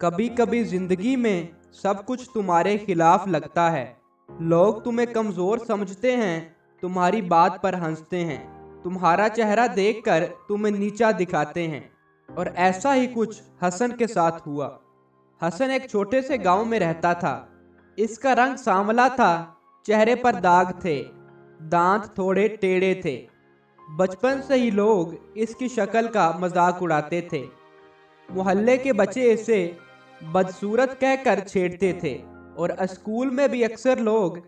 कभी कभी जिंदगी में सब कुछ तुम्हारे खिलाफ लगता है। लोग तुम्हें कमजोर समझते हैं, तुम्हारी बात पर हंसते हैं, तुम्हारा चेहरा देखकर तुम्हें नीचा दिखाते हैं। और ऐसा ही कुछ हसन के साथ हुआ। हसन एक छोटे से गांव में रहता था। इसका रंग सांवला था, चेहरे पर दाग थे, दांत थोड़े टेढ़े थे। बचपन से ही लोग इसकी शक्ल का मजाक उड़ाते थे। मोहल्ले के बच्चे इसे बदसूरत कहकर छेड़ते थे और स्कूल में भी अक्सर लोग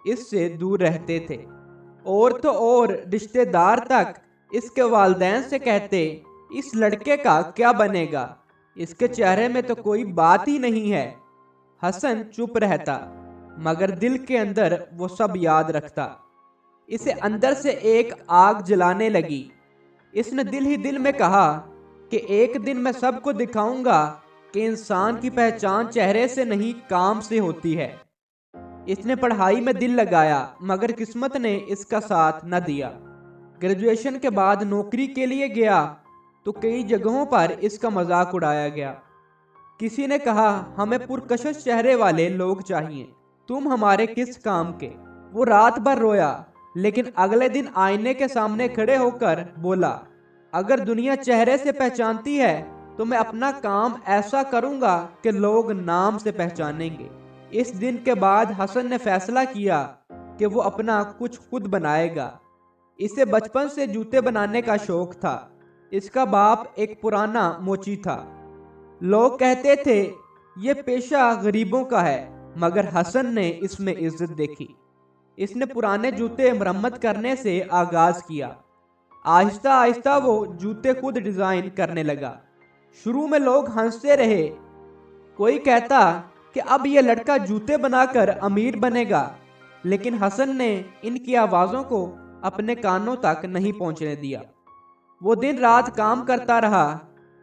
इससे दूर रहते थे। और तो और रिश्तेदार तक इसके वालिदैन से कहते, इस लड़के का क्या बनेगा, इसके चेहरे में तो कोई बात ही नहीं है। हसन चुप रहता, मगर दिल के अंदर वो सब याद रखता। इसे अंदर से एक आग जलाने लगी। इसने दिल ही दिल में कहा कि एक दिन मैं सबको दिखाऊंगा कि इंसान की पहचान चेहरे से नहीं काम से होती है। इसने पढ़ाई में दिल लगाया, मगर किस्मत ने इसका साथ न दिया। ग्रेजुएशन के बाद नौकरी के लिए गया तो कई जगहों पर इसका मजाक उड़ाया गया। किसी ने कहा, हमें पुरकशिश चेहरे वाले लोग चाहिए, तुम हमारे किस काम के। वो रात भर रोया, लेकिन अगले दिन आईने के सामने खड़े होकर बोला, अगर दुनिया चेहरे से पहचानती है तो मैं अपना काम ऐसा करूंगा कि लोग नाम से पहचानेंगे। इस दिन के बाद हसन ने फैसला किया कि वो अपना कुछ खुद बनाएगा। इसे बचपन से जूते बनाने का शौक था। इसका बाप एक पुराना मोची था। लोग कहते थे ये पेशा गरीबों का है, मगर हसन ने इसमें इज्जत देखी। इसने पुराने जूते मरम्मत करने से आगाज किया। आहिस्ता आहिस्ता वो जूते खुद डिजाइन करने लगा। शुरू में लोग हंसते रहे। कोई कहता कि अब ये लड़का जूते बनाकर अमीर बनेगा, लेकिन हसन ने इनकी आवाजों को अपने कानों तक नहीं पहुंचने दिया। वो दिन रात काम करता रहा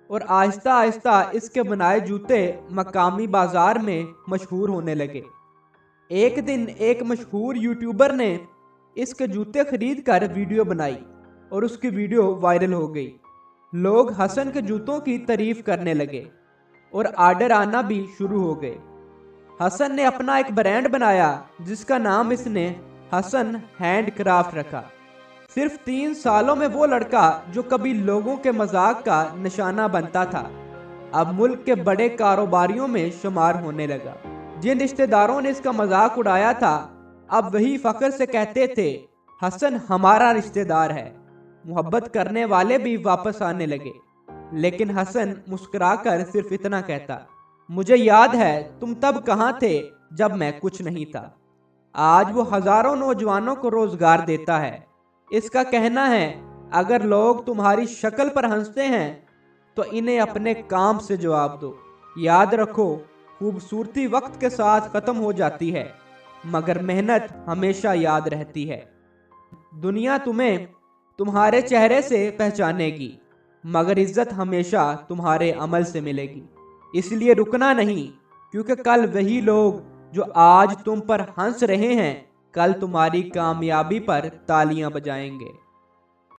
और आहिस्ता आहिस्ता इसके बनाए जूते मकामी बाजार में मशहूर होने लगे। एक दिन एक मशहूर यूट्यूबर ने इसके जूते खरीद कर वीडियो बनाई और उसकी वीडियो वायरल हो गई। लोग हसन के जूतों की तारीफ करने लगे और आर्डर आना भी शुरू हो गए। हसन ने अपना एक ब्रांड बनाया जिसका नाम इसने हसन हैंड क्राफ्ट रखा। सिर्फ 3 सालों में वो लड़का जो कभी लोगों के मजाक का निशाना बनता था, अब मुल्क के बड़े कारोबारियों में शुमार होने लगा। जिन रिश्तेदारों ने इसका मजाक उड़ाया था, अब वही फख्र से कहते थे, हसन हमारा रिश्तेदार है। मोहब्बत करने वाले भी वापस आने लगे, लेकिन हसन मुस्कुराकर सिर्फ इतना कहता, मुझे याद है तुम तब कहाँ थे जब मैं कुछ नहीं था। आज वो हजारों नौजवानों को रोजगार देता है। इसका कहना है, अगर लोग तुम्हारी शक्ल पर हंसते हैं तो इन्हें अपने काम से जवाब दो। याद रखो, खूबसूरती वक्त के साथ खत्म हो जाती है, मगर मेहनत हमेशा याद रहती है। दुनिया तुम्हें तुम्हारे चेहरे से पहचानेगी, मगर इज्जत हमेशा तुम्हारे अमल से मिलेगी। इसलिए रुकना नहीं, क्योंकि कल वही लोग जो आज तुम पर हंस रहे हैं, कल तुम्हारी कामयाबी पर तालियां बजाएंगे।